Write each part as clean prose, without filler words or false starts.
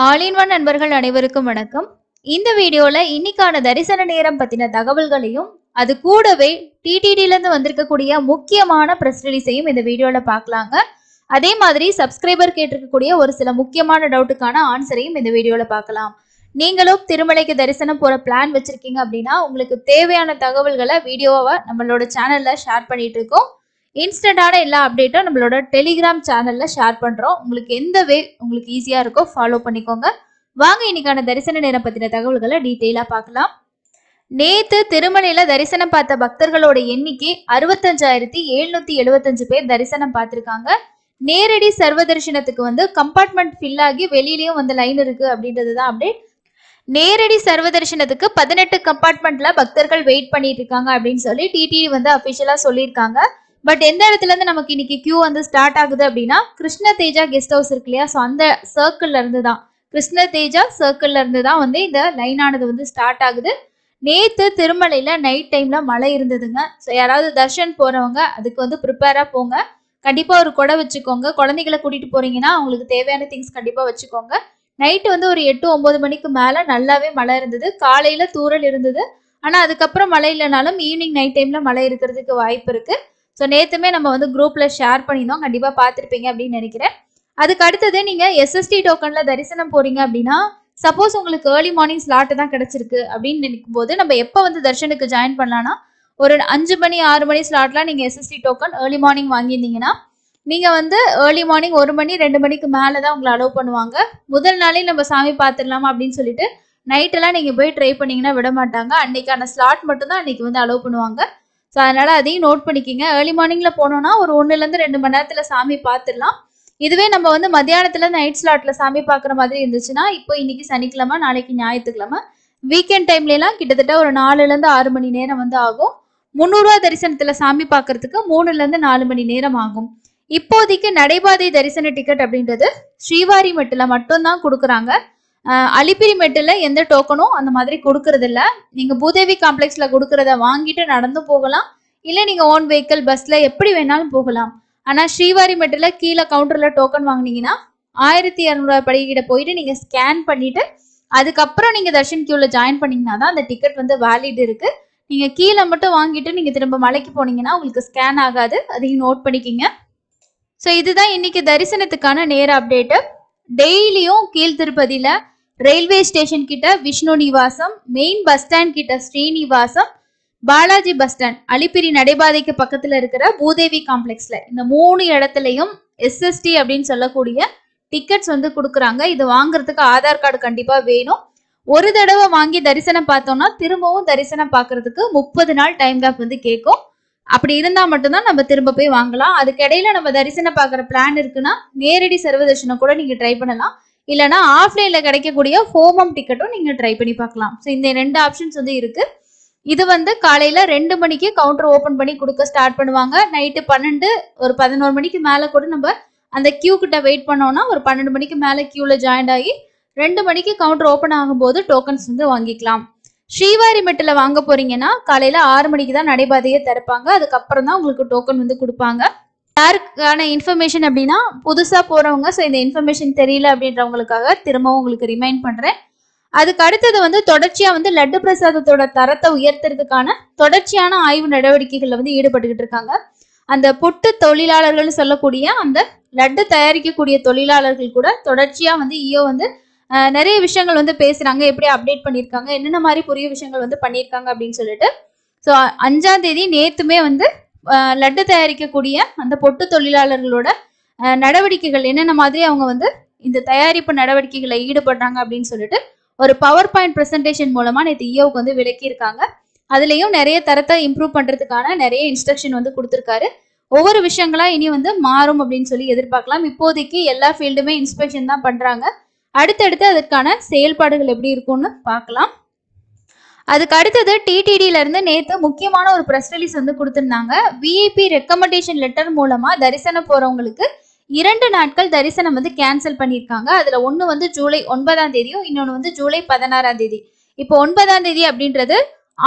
All in one நண்பர்கள் அனைவருக்கும் வணக்கம். இந்த வீடியோல இன்னைக்கான தரிசன நேரம் பத்தின தகவல்களையும் அது கூடவே டிடிடில இருந்து வந்திருக்கக்கூடிய முக்கியமான பிரஸ் ரிலீஸையும் இந்த வீடியோல பார்க்கலாங்க. அதே மாதிரி சப்ஸ்கிரைபர் கேட்டிருக்கக்கூடிய ஒரு சில முக்கியமான டவுட்டுக்கான ஆன்சரையும் இந்த வீடியோல பார்க்கலாம். நீங்களும் திருமலைக்கு தரிசனம் போற பிளான் வச்சிருக்கீங்க அப்படின்னா உங்களுக்கு தேவையான தகவல்களை வீடியோவை நம்மளோட சேனல்ல ஷேர் பண்ணிட்டு இருக்கோம். இன்ஸ்டன்டான எல்லா அப்டேட்டும் நம்மளோட டெலிகிராம் சேனல்ல ஷேர் பண்றோம். உங்களுக்கு எந்த வே உங்களுக்கு ஈஸியா இருக்கோ ஃபாலோ பண்ணிக்கோங்க. வாங்க இன்னைக்கான தரிசன நேரம் பத்தின தகவல்களை டீட்டெயிலா பார்க்கலாம். நேத்து திருமலையில தரிசனம் பார்த்த பக்தர்களோட எண்ணிக்கை 65,775 பேர் தரிசனம் பார்த்திருக்காங்க. நேரடி சர்வ தரிசனத்துக்கு கம்பார்ட்மெண்ட் ஃபில் ஆகி வெளியிலயும் லைன் இருக்கு அப்படின்றதுதான் அப்டேட். நேரடி சர்வ தரிசனத்துக்கு 18 கம்பார்ட்மெண்ட்ல பக்தர்கள் வெயிட் பண்ணிட்டு இருக்காங்க அப்படின்னு சொல்லி டிடிடி அபிஷியலா சொல்லியிருக்காங்க. பட் எந்த இடத்துல இருந்து நமக்கு இன்னைக்கு கியூ ஸ்டார்ட் ஆகுது அப்படின்னா கிருஷ்ண தேஜா கெஸ்ட் ஹவுஸ் இருக்கு இல்லையா, ஸோ அந்த சர்க்கிள்ல இருந்து தான் கிருஷ்ண தேஜா சர்க்கிள்ல இருந்து தான் இந்த லைன் ஆனது ஸ்டார்ட் ஆகுது. நேத்து திருமலையில நைட் டைம்ல மழை இருந்ததுங்க. ஸோ யாராவது தர்ஷன் போறவங்க அதுக்கு ப்ரிப்பேரா போங்க. கண்டிப்பா ஒரு கொடை வச்சுக்கோங்க. குழந்தைகளை கூட்டிட்டு போறீங்கன்னா அவங்களுக்கு தேவையான திங்ஸ் கண்டிப்பா வச்சுக்கோங்க. நைட்டு ஒரு 8-9 மணிக்கு மேல நல்லாவே மழை இருந்தது. காலையில தூறல் இருந்தது. ஆனா அதுக்கப்புறம் மழை இல்லைனாலும் ஈவினிங் நைட் டைம்ல மழை இருக்கிறதுக்கு வாய்ப்பு இருக்கு. ஸோ நேற்றுமே நம்ம குரூப்ல ஷேர் பண்ணியிருந்தோம், கண்டிப்பாக பார்த்துருப்பீங்க அப்படின்னு நினைக்கிறேன். அதுக்கு அடுத்தது நீங்கள் எஸ்எஸ்டி டோக்கன்ல தரிசனம் போறீங்க அப்படின்னா சப்போஸ் உங்களுக்கு ஏர்லி மார்னிங் ஸ்லாட்டு தான் கிடைச்சிருக்கு அப்படின்னு நினைக்கும் போது நம்ம எப்போ தர்ஷனுக்கு ஜாயின் பண்ணலாம்னா ஒரு 5 மணி 6 மணி ஸ்லாட்லாம் நீங்கள் எஸ்எஸ்டி டோக்கன் ஏர்லி மார்னிங் வாங்கியிருந்தீங்கன்னா நீங்கள் ஏர்லி மார்னிங் 1 மணி 2 மணிக்கு மேலே தான் உங்களை அலோவ் பண்ணுவாங்க. முதல் நாளே நம்ம சாமி பார்த்துடலாமா அப்படின்னு சொல்லிட்டு நைட்டெல்லாம் நீங்கள் போய் ட்ரை பண்ணீங்கன்னா விட மாட்டாங்க. அன்னைக்கான ஸ்லாட் மட்டும்தான் அன்னைக்கு அலோவ் பண்ணுவாங்க. ஸோ அதனால அதையும் நோட் பண்ணிக்கிங்க. ஏர்லி மார்னிங்ல போனோம்னா ஒரு 1-2 மணி நேரத்துல சாமி பார்த்துடலாம். இதுவே நம்ம மத்தியானத்துல நைட் ஸ்லாட்ல சாமி பார்க்குற மாதிரி இருந்துச்சுன்னா இப்போ இன்னைக்கு சனிக்கிழமை நாளைக்கு ஞாயிற்றுக்கிழமை வீக்கெண்ட் டைம்லாம் கிட்டத்தட்ட ஒரு 4-6 மணி நேரம் ஆகும். 300 ரூபா தரிசனத்துல சாமி பார்க்கறதுக்கு 3-4 மணி நேரம் ஆகும். இப்போதைக்கு நடைபாதை தரிசன டிக்கெட் அப்படின்றது ஸ்ரீவாரி மெட்டில் மட்டும்தான் கொடுக்குறாங்க. அலிப்பிரி மெட்டில் எந்த டோக்கனும் அந்த மாதிரி கொடுக்கறது இல்ல. நீங்க பூதேவி காம்ப்ளெக்ஸ்ல கொடுக்கறத வாங்கிட்டு நடந்து போகலாம், இல்ல நீங்க ஓன் வெஹிக்கிள் பஸ்ல எப்படி வேணாலும் போகலாம். ஆனா ஸ்ரீவாரி மெட்டில் கீழே கவுண்டர்ல டோக்கன் வாங்கினீங்கன்னா 1200 படிக்கிட்ட போயிட்டு நீங்க ஸ்கேன் பண்ணிட்டு அதுக்கப்புறம் நீங்க தர்ஷன் கியூல ஜாயின் பண்ணீங்கன்னா தான் அந்த டிக்கெட் வேலிட் இருக்கு. நீங்க கீழே மட்டும் வாங்கிட்டு நீங்க திரும்ப மலைக்கு போனீங்கன்னா உங்களுக்கு ஸ்கேன் ஆகாது. அதையும் நோட் பண்ணிக்கிங்க. ஸோ இதுதான் இன்னைக்கு தரிசனத்துக்கான நேர அப்டேட்டு. டெய்லியும் கீழ் திருப்பதியில ரயில்வே ஸ்டேஷன் கிட்ட Vishnu Nivasam, main bus stand கிட்ட ஸ்ரீனிவாசம், பாலாஜி பஸ் ஸ்டாண்ட் அலிப்பிரி நடைபாதைக்கு பக்கத்துல இருக்கிற பூதேவி காம்ப்ளெக்ஸ்ல இந்த 3 இடத்துலையும் எஸ்எஸ்டி அப்படின்னு சொல்லக்கூடிய டிக்கெட்ஸ் கொடுக்குறாங்க. இது வாங்குறதுக்கு ஆதார் கார்டு கண்டிப்பா வேணும். ஒரு தடவை வாங்கி தரிசனம் பார்த்தோம்னா திரும்பவும் தரிசனம் பார்க்கறதுக்கு 30 நாள் டைம் கேப் கேட்கும். அப்படி இருந்தா மட்டும்தான் நம்ம திரும்ப போய் வாங்கலாம். அதுக்கு இடையில நம்ம தரிசனம் பார்க்குற பிளான் இருக்குன்னா நேரடி சர்வ தரிசனம் கூட நீங்க ட்ரை பண்ணலாம். இல்லைன்னா ஆஃப்லைன்ல கிடைக்கக்கூடிய ஹோமம் டிக்கெட்டும் நீங்க ட்ரை பண்ணி பார்க்கலாம். ஸோ இந்த 2 ஆப்ஷன்ஸ் இருக்கு. இது காலையில 2 மணிக்கு கவுண்டர் ஓபன் பண்ணி கொடுக்க ஸ்டார்ட் பண்ணுவாங்க. நைட்டு 12 ஒரு 11 மணிக்கு மேல கூட நம்ம அந்த கியூ கிட்ட வெயிட் பண்ணோம்னா ஒரு 12 மணிக்கு மேல கியூல ஜாயின் ஆகி 2 மணிக்கு கவுண்டர் ஓபன் ஆகும்போது டோக்கன்ஸ் வாங்கிக்கலாம். ஸ்ரீவாரி மெட்டில் வாங்க போறீங்கன்னா காலையில 6 மணிக்கு தான் நடைபாதையை திறப்பாங்க. அதுக்கப்புறம் தான் உங்களுக்கு டோக்கன் கொடுப்பாங்க. யாருக்கான இன்ஃபர்மேஷன் அப்படின்னா புதுசா போறவங்க, ஸோ இந்த இன்ஃபர்மேஷன் தெரியல அப்படின்றவங்களுக்காக திரும்பவும் உங்களுக்கு ரிமைண்ட் பண்றேன். அதுக்கு அடுத்தது தொடர்ச்சியா லட்டு பிரசாதத்தோட தரத்தை உயர்த்துறதுக்கான தொடர்ச்சியான ஆய்வு நடவடிக்கைகள்ல ஈடுபட்டுக்கிட்டு இருக்காங்க. அந்த புட்டு தொழிலாளர்கள்னு சொல்லக்கூடிய அந்த லட்டு தயாரிக்கக்கூடிய தொழிலாளர்கள் கூட தொடர்ச்சியா ஈயோ நிறைய விஷயங்கள் பேசுறாங்க, எப்படி அப்டேட் பண்ணியிருக்காங்க, என்னென்ன மாதிரி புதிய விஷயங்கள் பண்ணியிருக்காங்க அப்படின்னு சொல்லிட்டு. ஸோ 5ஆம் தேதி நேத்துமே லட்டு தயாரிக்கக்கூடிய அந்த பொட்டு தொழிலாளர்களோட நடவடிக்கைகள் என்னென்ன மாதிரி அவங்க இந்த தயாரிப்பு நடவடிக்கைகளை ஈடுபடுறாங்க அப்படின்னு சொல்லிட்டு ஒரு பவர் பாயிண்ட் பிரசன்டேஷன் மூலமா நேற்று இயோவுக்கு விளக்கியிருக்காங்க. அதுலயும் நிறைய தரத்தை இம்ப்ரூவ் பண்றதுக்கான நிறைய இன்ஸ்ட்ரக்ஷன் கொடுத்துருக்காரு. ஒவ்வொரு விஷயங்களா இனி மாறும் அப்படின்னு சொல்லி எதிர்பார்க்கலாம். இப்போதைக்கு எல்லா ஃபீல்டுமே இன்ஸ்பெக்ஷன் தான் பண்றாங்க. அடுத்தடுத்து அதற்கான செயல்பாடுகள் எப்படி இருக்கும்னு பார்க்கலாம். அதுக்கு அடுத்தது டிடிடில இருந்து நேத்து முக்கியமான ஒரு பிரஸ் ரிலீஸ் கொடுத்திருந்தாங்க. விஐபி ரெக்கமெண்டேஷன் லெட்டர் மூலமா தரிசனம் போறவங்களுக்கு 2 நாட்கள் தரிசனம் கேன்சல் பண்ணியிருக்காங்க. அதுல ஒன்னு ஜூலை 9ஆம் தேதியும் இன்னொன்னு ஜூலை 16ஆம் தேதி. இப்போ 9ஆம் தேதி அப்படின்றது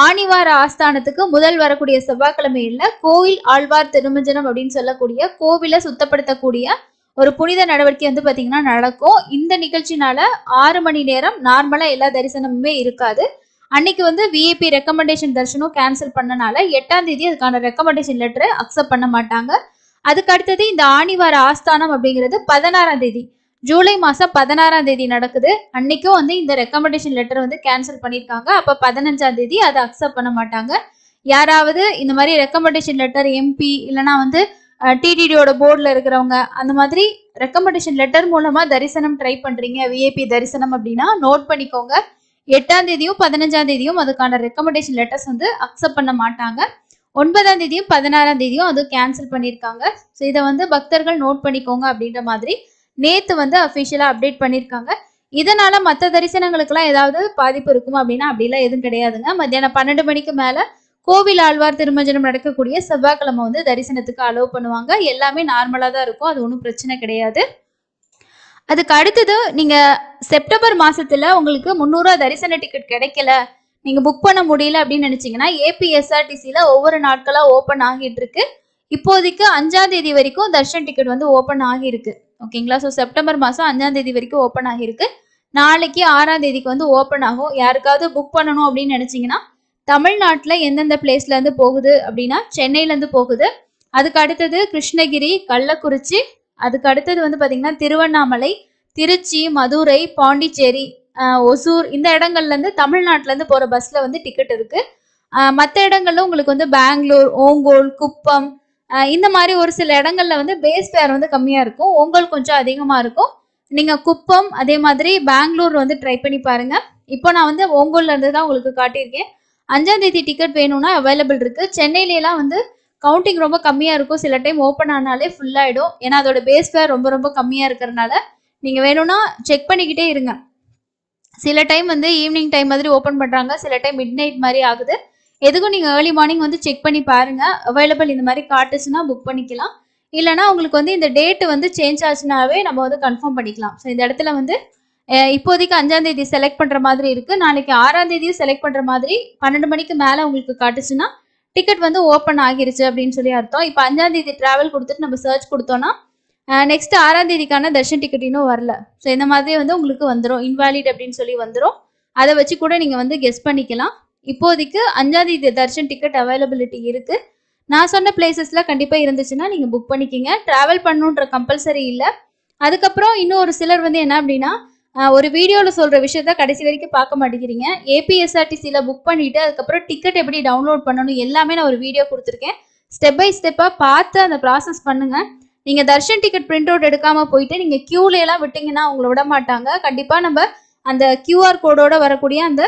ஆணிவார ஆஸ்தானத்துக்கு முதல் வரக்கூடிய செவ்வாய்க்கிழமையில கோயில் ஆழ்வார் திருமஞ்சனம் அப்படின்னு சொல்லக்கூடிய கோவிலை சுத்தப்படுத்தக்கூடிய ஒரு புனித நடவடிக்கை வந்து பாத்தீங்கன்னா நடக்கும். இந்த நிகழ்ச்சினால 6 மணி நேரம் நார்மலா எல்லா தரிசனமுமே இருக்காது. அன்னைக்கு வந்து விஐபி ரெக்கமெண்டேஷன் தரிசனம் கேன்சல் பண்ணனால 8ஆம் தேதி அதுக்கான ரெக்கமெண்டேஷன் லெட்டரை அக்செப்ட் பண்ண மாட்டாங்க. அதுக்கு அடுத்தது இந்த ஆணிவார ஆஸ்தானம் அப்படிங்கிறது 16ஆம் தேதி, ஜூலை மாசம் 16ஆம் தேதி நடக்குது. அன்னைக்கும் வந்து இந்த ரெக்கமெண்டேஷன் லெட்டர் வந்து கேன்சல் பண்ணியிருக்காங்க. அப்ப 15ஆம் தேதி அதை அக்செப்ட் பண்ண மாட்டாங்க. யாராவது இந்த மாதிரி ரெக்கமெண்டேஷன் லெட்டர் எம்பி இல்லைன்னா வந்து டிடிடியோட போர்டில் இருக்கிறவங்க அந்த மாதிரி ரெக்கமெண்டேஷன் லெட்டர் மூலமா தரிசனம் ட்ரை பண்றீங்க, விஐபி தரிசனம் அப்படின்னா நோட் பண்ணிக்கோங்க. 8ஆம் தேதியும் 15ஆம் தேதியும் அதுக்கான ரெக்கமெண்டேஷன் லெட்டர்ஸ் வந்து அக்செப்ட் பண்ண மாட்டாங்க. 9ஆம் தேதியும் 16ஆம் தேதியும் அது கேன்சல் பண்ணியிருக்காங்க. ஸோ இதை வந்து பக்தர்கள் நோட் பண்ணிக்கோங்க அப்படின்ற மாதிரி நேத்து வந்து அஃபிஷியலா அப்டேட் பண்ணியிருக்காங்க. இதனால மற்ற தரிசனங்களுக்குலாம் ஏதாவது பாதிப்பு இருக்குமா அப்படின்னா அப்படிலாம் எதுவும் கிடையாதுங்க. மத்தியானம் 12 மணிக்கு மேல கோவில் ஆழ்வார் திருமஞ்சனம் நடக்கக்கூடிய செவ்வாய்க்கிழமை வந்து தரிசனத்துக்கு அலோவ் பண்ணுவாங்க. எல்லாமே நார்மலா தான் இருக்கும், அது ஒன்றும் பிரச்சனை கிடையாது. அதுக்கு அடுத்தது நீங்க செப்டம்பர் மாசத்துல உங்களுக்கு 300 தரிசன டிக்கெட் கிடைக்கல, நீங்க புக் பண்ண முடியல அப்படின்னு நினைச்சீங்கன்னா ஏபிஎஸ்ஆர்டிசில ஒவ்வொரு நாட்களா ஓப்பன் ஆகிட்டு இருக்கு. இப்போதைக்கு 5ஆம் தேதி வரைக்கும் தர்ஷன் டிக்கெட் வந்து ஓப்பன் ஆகிருக்கு. ஓகேங்களா? ஸோ செப்டம்பர் மாசம் 5ஆம் தேதி வரைக்கும் ஓப்பன் ஆகிருக்கு. நாளைக்கு 6ஆம் தேதிக்கு வந்து ஓப்பன் ஆகும். யாருக்காவது புக் பண்ணணும் அப்படின்னு நினைச்சீங்கன்னா தமிழ்நாட்டுல எந்தெந்த பிளேஸ்ல இருந்து போகுது அப்படின்னா சென்னையில இருந்து போகுது. அதுக்கு அடுத்தது கிருஷ்ணகிரி, கள்ளக்குறிச்சி, அதுக்கு அடுத்தது வந்து பாத்தீங்கன்னா திருவண்ணாமலை, திருச்சி, மதுரை, பாண்டிச்சேரி, ஒசூர், இந்த இடங்கள்ல இருந்து தமிழ்நாட்டுல இருந்து போற பஸ்ல வந்து டிக்கெட் இருக்கு. மற்ற இடங்கள்ல உங்களுக்கு வந்து பெங்களூர், ஓங்கோல், குப்பம், இந்த மாதிரி ஒரு சில இடங்கள்ல வந்து பேஸ் ஃபேர் வந்து கம்மியா இருக்கும், ஓங்கோல் கொஞ்சம் அதிகமா இருக்கும். நீங்க குப்பம் அதே மாதிரி பெங்களூர் வந்து ட்ரை பண்ணி பாருங்க. இப்போ நான் வந்து ஓங்கோல்ல இருந்து தான் உங்களுக்கு காட்டியிருக்கேன். 5ஆம் தேதி டிக்கெட் வேணும்னா அவைலபிள் இருக்கு. சென்னையிலாம் வந்து கவுண்டிங் ரொம்ப கம்மியா இருக்கும், சில டைம் ஓப்பன் ஆனாலே ஃபுல் ஆயிடும். ஏன்னா அதோட பேஸ் ஃபேர் ரொம்ப ரொம்ப கம்மியா இருக்கிறதுனால நீங்க வேணும்னா செக் பண்ணிக்கிட்டே இருங்க. சில டைம் வந்து ஈவினிங் டைம் மாதிரி ஓப்பன் பண்றாங்க, சில டைம் மிட் நைட் மாதிரி ஆகுது. எதுக்கும் நீங்க ஏர்லி மார்னிங் வந்து செக் பண்ணி பாருங்க. அவைலபிள் இந்த மாதிரி காட்டுச்சுன்னா புக் பண்ணிக்கலாம். இல்லைன்னா உங்களுக்கு வந்து இந்த டேட் வந்து சேஞ்ச் ஆச்சுனாவே நம்ம வந்து கன்ஃபார்ம் பண்ணிக்கலாம். ஸோ இந்த இடத்துல வந்து இப்போதைக்கு 5ஆம் தேதி செலக்ட் பண்ற மாதிரி இருக்கு. நாளைக்கு 6ஆம் தேதியும் செலக்ட் பண்ற மாதிரி 12 மணிக்கு மேல உங்களுக்கு காட்டுச்சுன்னா டிக்கெட் வந்து ஓப்பன் ஆகிருச்சு அப்படின்னு சொல்லி அர்த்தம். இப்போ 5ஆம் தேதி டிராவல் கொடுத்துட்டு நம்ம சர்ச் கொடுத்தோம்னா நெக்ஸ்ட் 6ஆம் தேதிக்கான தர்ஷன் டிக்கெட் இன்னும் வரல. ஸோ இந்த மாதிரி வந்து உங்களுக்கு வந்துடும், இன்வாலிட் அப்படின்னு சொல்லி வந்துடும். அதை வச்சு கூட நீங்க வந்து கெஸ் பண்ணிக்கலாம். இப்போதைக்கு 5ஆம் தேதி தர்ஷன் டிக்கெட் அவைலபிலிட்டி இருக்கு. நான் சொன்ன பிளேசஸ்ல கண்டிப்பா இருந்துச்சுன்னா நீங்க புக் பண்ணிக்கிங்க. டிராவல் பண்ணணுன்ற கம்பல்சரி இல்லை. அதுக்கப்புறம் இன்னும் ஒரு சிலர் வந்து என்ன அப்படின்னா ஒரு வீடியோவில் சொல்ற விஷயத்த கடைசி வரைக்கும் பார்க்க மாட்டேங்கிறீங்க. ஏபிஎஸ்ஆர்டிசியில் புக் பண்ணிட்டு அதுக்கப்புறம் டிக்கெட் எப்படி டவுன்லோட் பண்ணணும் எல்லாமே நான் ஒரு வீடியோ கொடுத்துருக்கேன். ஸ்டெப் பை ஸ்டெப்பாக பார்த்து அந்த ப்ராசஸ் பண்ணுங்க. நீங்கள் தர்ஷன் டிக்கெட் பிரிண்ட் அவுட் எடுக்காம போயிட்டு நீங்கள் கியூல எல்லாம் விட்டீங்கன்னா உங்களை விட மாட்டாங்க. கண்டிப்பாக நம்ம அந்த கியூஆர் கோடோட வரக்கூடிய அந்த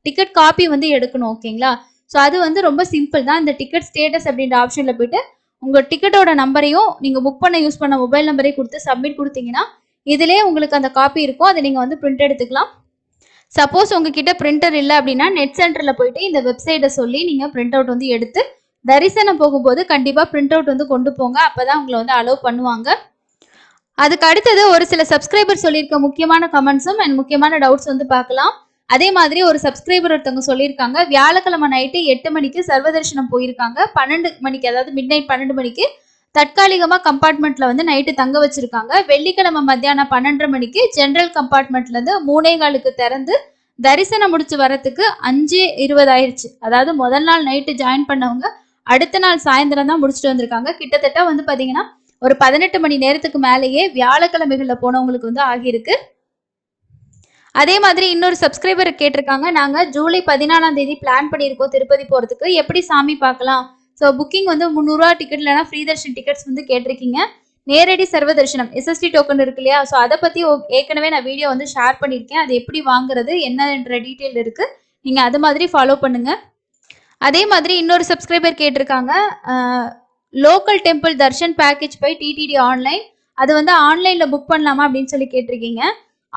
டிக்கெட் காப்பி வந்து எடுக்கணும். ஓகேங்களா? ஸோ அது வந்து ரொம்ப சிம்பிள் தான். இந்த டிக்கெட் ஸ்டேட்டஸ் அப்படின்ற ஆப்ஷனில் போயிட்டு உங்கள் டிக்கெட்டோட நம்பரையும் நீங்கள் புக் பண்ண யூஸ் பண்ண மொபைல் நம்பரையும் கொடுத்து சப்மிட் கொடுத்தீங்கன்னா இதுலேயே உங்களுக்கு அந்த காப்பி இருக்கும், அதை நீங்கள் வந்து பிரிண்ட் எடுத்துக்கலாம். சப்போஸ் உங்ககிட்ட பிரிண்டர் இல்லை அப்படின்னா நெட் சென்டரில் போயிட்டு இந்த வெப்சைட்டை சொல்லி நீங்கள் பிரிண்ட் அவுட் வந்து எடுத்து தரிசனம் போகும்போது கண்டிப்பாக பிரிண்ட் அவுட் வந்து கொண்டு போங்க. அப்போ தான் உங்களை வந்து அலோவ் பண்ணுவாங்க. அதுக்கு அடுத்தது ஒரு சில சப்ஸ்கிரைபர் சொல்லியிருக்க முக்கியமான கமெண்ட்ஸும் அண்ட் முக்கியமான டவுட்ஸ் வந்து பார்க்கலாம். அதே மாதிரி ஒரு சப்ஸ்கிரைபர் ஒருத்தவங்க சொல்லியிருக்காங்க, வியாழக்கிழமை நைட்டு 8 மணிக்கு சர்வதர்ஷனம் போயிருக்காங்க. 12 மணிக்கு அதாவது மிட் நைட் 12 மணிக்கு தற்காலிகமாக கம்பார்ட்மெண்ட்ல வந்து நைட்டு தங்க வச்சிருக்காங்க. வெள்ளிக்கிழமை மத்தியானம் 12:30 மணிக்கு ஜென்ரல் கம்பார்ட்மெண்ட்ல இருந்து 3:15 திறந்து தரிசனம் முடிச்சு வரத்துக்கு 5:20 ஆயிடுச்சு. அதாவது முதல் நாள் நைட்டு ஜாயின் பண்ணவங்க அடுத்த நாள் சாயந்தரம் தான் முடிச்சுட்டு வந்திருக்காங்க. கிட்டத்தட்ட வந்து பாத்தீங்கன்னா ஒரு 18 மணி நேரத்துக்கு மேலேயே வியாழக்கிழமைகள்ல போனவங்களுக்கு வந்து ஆகியிருக்கு. அதே மாதிரி இன்னொரு சப்ஸ்கிரைபர் கேட்டிருக்காங்க, நாங்க ஜூலை 14ஆம் தேதி பிளான் பண்ணியிருக்கோம் திருப்பதி போறதுக்கு, எப்படி சாமி பார்க்கலாம்? ஸோ புக்கிங் வந்து 300 ரூபா டிக்கெட் இல்லைனா ஃப்ரீ தர்ஷன் டிக்கெட்ஸ் வந்து கேட்டிருக்கீங்க. நேரடி சர்வ தரிசனம் எஸ்எஸ்டி டோக்கன் இருக்கு இல்லையா? ஸோ அதை பற்றி ஏற்கனவே நான் வீடியோ வந்து ஷேர் பண்ணியிருக்கேன். அது எப்படி வாங்குறது என்னன்ற டீட்டெயில் இருக்குது, நீங்கள் அது மாதிரி ஃபாலோ பண்ணுங்க. அதே மாதிரி இன்னொரு சப்ஸ்கிரைபர் கேட்டிருக்காங்க, local temple darshan package by TTD online, அது வந்து ஆன்லைனில் புக் பண்ணலாமா அப்படின்னு சொல்லி கேட்டிருக்கீங்க.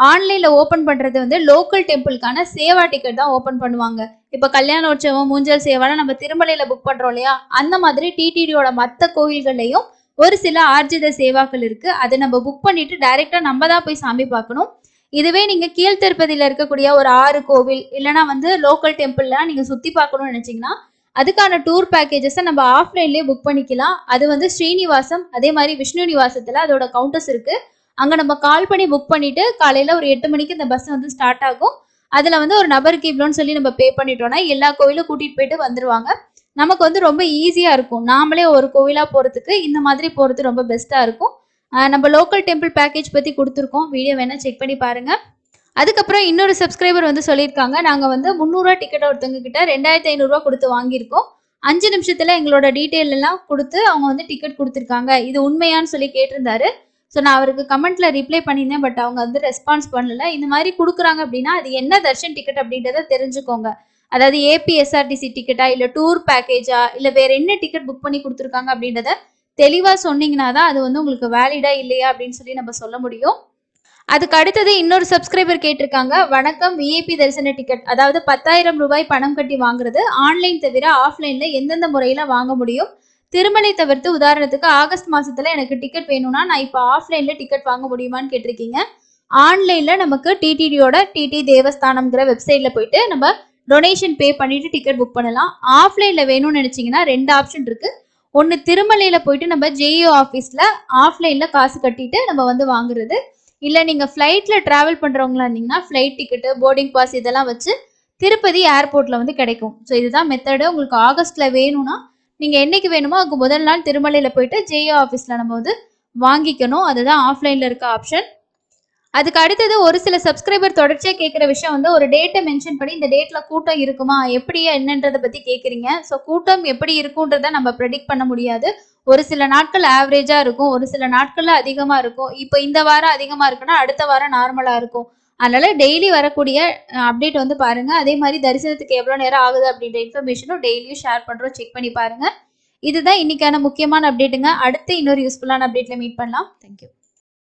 ஆன்லைனில் ஓப்பன் பண்ணுறது வந்து லோக்கல் டெம்பிளுக்கான சேவா டிக்கெட் தான் ஓப்பன் பண்ணுவாங்க. இப்போ கல்யாணோற்சவம், மூஞ்சல் சேவாலாம் நம்ம திருமலையில் புக் பண்ணுறோம் இல்லையா? அந்த மாதிரி டிடிடியோட மற்ற கோயில்கள்லையும் ஒரு சில ஆர்ஜித சேவாக்கள் இருக்குது. அதை நம்ம புக் பண்ணிட்டு டைரெக்டாக நம்ம தான் போய் சாமி பார்க்கணும். இதுவே நீங்கள் கீழ் திருப்பதியில் இருக்கக்கூடிய ஒரு 6 கோவில் இல்லைனா வந்து லோக்கல் டெம்பிள்லாம் நீங்கள் சுற்றி பார்க்கணும்னு நினச்சிங்கன்னா அதுக்கான டூர் பேக்கேஜஸை நம்ம ஆஃப்லைன்லேயே புக் பண்ணிக்கலாம். அது வந்து ஸ்ரீனிவாசம், அதே மாதிரி விஷ்ணு நிவாசத்தில் அதோட கவுண்டர்ஸ் இருக்கு. அங்கே நம்ம கால் பண்ணி புக் பண்ணிட்டு காலையில் ஒரு 8 மணிக்கு இந்த பஸ் வந்து ஸ்டார்ட் ஆகும். அதில் வந்து ஒரு நபருக்கு இவ்வளோன்னு சொல்லி நம்ம பே பண்ணிட்டோம்னா எல்லா கோவிலும் கூட்டிகிட்டு போயிட்டு வந்துடுவாங்க. நமக்கு வந்து ரொம்ப ஈஸியாக இருக்கும். நாமளே ஒரு கோவிலாக போகிறதுக்கு இந்த மாதிரி போகிறது ரொம்ப பெஸ்ட்டாக இருக்கும். நம்ம லோக்கல் டெம்பிள் பேக்கேஜ் பற்றி கொடுத்துருக்கோம், வீடியோ வேணால் செக் பண்ணி பாருங்கள். அதுக்கப்புறம் இன்னொரு சப்ஸ்கிரைபர் வந்து சொல்லியிருக்காங்க, நாங்கள் வந்து 300 டிக்கெட் ஒருத்தவங்க கிட்ட 2500 கொடுத்து வாங்கியிருக்கோம். 5 நிமிஷத்தில் எங்களோட டீட்டெயில் எல்லாம் கொடுத்து அவங்க வந்து டிக்கெட் கொடுத்துருக்காங்க, இது உண்மையான்னு சொல்லி கேட்டிருந்தாரு. ஸோ நான் அவருக்கு கமெண்ட்ல ரிப்ளை பண்ணியிருந்தேன், பட் அவங்க வந்து ரெஸ்பான்ஸ் பண்ணல. இந்த மாதிரி கொடுக்குறாங்க அப்படின்னா அது என்ன தர்ஷன் டிக்கெட் அப்படின்றத தெரிஞ்சுக்கோங்க. அதாவது ஏபிஎஸ்ஆர்டிசி டிக்கெட்டா, இல்லை டூர் பேக்கேஜா, இல்லை வேற என்ன டிக்கெட் புக் பண்ணி கொடுத்துருக்காங்க அப்படின்றத தெளிவாக சொன்னீங்கன்னா தான் அது வந்து உங்களுக்கு வேலிடா இல்லையா அப்படின்னு சொல்லி நம்ம சொல்ல முடியும். அதுக்கு அடுத்தது இன்னொரு சப்ஸ்கிரைபர் கேட்டிருக்காங்க, வணக்கம், விஐபி தரிசன டிக்கெட் அதாவது 10,000 ரூபாய் பணம் கட்டி வாங்குறது ஆன்லைன் தவிர ஆஃப்லைன்ல எந்தெந்த முறையில வாங்க முடியும்? திருமலை தவிர்த்து உதாரணத்துக்கு ஆகஸ்ட் மாசத்துல எனக்கு டிக்கெட் வேணும்னா நான் இப்போ ஆஃப்லைன்ல டிக்கெட் வாங்க முடியுமான்னு கேட்டிருக்கீங்க. ஆன்லைன்ல நமக்கு டிடிடியோட டிடி தேவஸ்தானம்ங்கிற வெப்சைட்ல போயிட்டு நம்ம டொனேஷன் பே பண்ணிட்டு டிக்கெட் புக் பண்ணலாம். ஆஃப்லைன்ல வேணும்னு நினைச்சீங்கன்னா 2 ஆப்ஷன் இருக்கு. ஒன்று திருமலையில போயிட்டு நம்ம ஜேஇஓ ஆஃபீஸ்ல ஆஃப்லைன்ல காசு கட்டிட்டு நம்ம வந்து வாங்குறது. இல்லை நீங்கள் ஃப்ளைட்டில் ட்ராவல் பண்ணுறவங்களா இருந்தீங்கன்னா ஃப்ளைட் டிக்கெட்டு, போர்டிங் பாஸ் இதெல்லாம் வச்சு திருப்பதி ஏர்போர்ட்டில் வந்து கிடைக்கும். ஸோ இதுதான் மெத்தடு. உங்களுக்கு ஆகஸ்ட்டில் வேணும்னா நீங்கள் என்றைக்கு வேணுமோ அதுக்கு முதல் நாள் திருமலையில் போயிட்டு ஜேஇஓ ஆஃபீஸில் நம்ம வந்து வாங்கிக்கணும். அதுதான் ஆஃப்லைனில் இருக்க ஆப்ஷன். அதுக்கு அடுத்தது ஒரு சில சப்ஸ்கிரைபர் தொடர்ச்சியாக கேட்குற விஷயம் வந்து ஒரு டேட்டை மென்ஷன் பண்ணி இந்த டேட்டில் கூட்டம் இருக்குமா எப்படி என்னன்றதை பற்றி கேட்குறீங்க. ஸோ கூட்டம் எப்படி இருக்குன்றதை நம்ம ப்ரெடிக்ட் பண்ண முடியாது. ஒரு சில நாட்கள் ஆவரேஜாக இருக்கும், ஒரு சில நாட்களில் அதிகமாக இருக்கும். இப்போ இந்த வாரம் அதிகமாக இருக்குன்னா அடுத்த வாரம் நார்மலாக இருக்கும். அதனால டெய்லி வரக்கூடிய அப்டேட் வந்து பாருங்க. அதே மாதிரி தரிசனத்துக்கு எவ்வளோ நேரம் ஆகுது அப்படின்ற இன்ஃபர்மேஷனும் டெய்லியும் ஷேர் பண்ணுறோம், செக் பண்ணி பாருங்க. இதுதான் இன்னைக்கான முக்கியமான அப்டேட்டுங்க. அடுத்து இன்னொரு யூஸ்ஃபுல்லான அப்டேட்ல மீட் பண்ணலாம். தேங்க்யூ.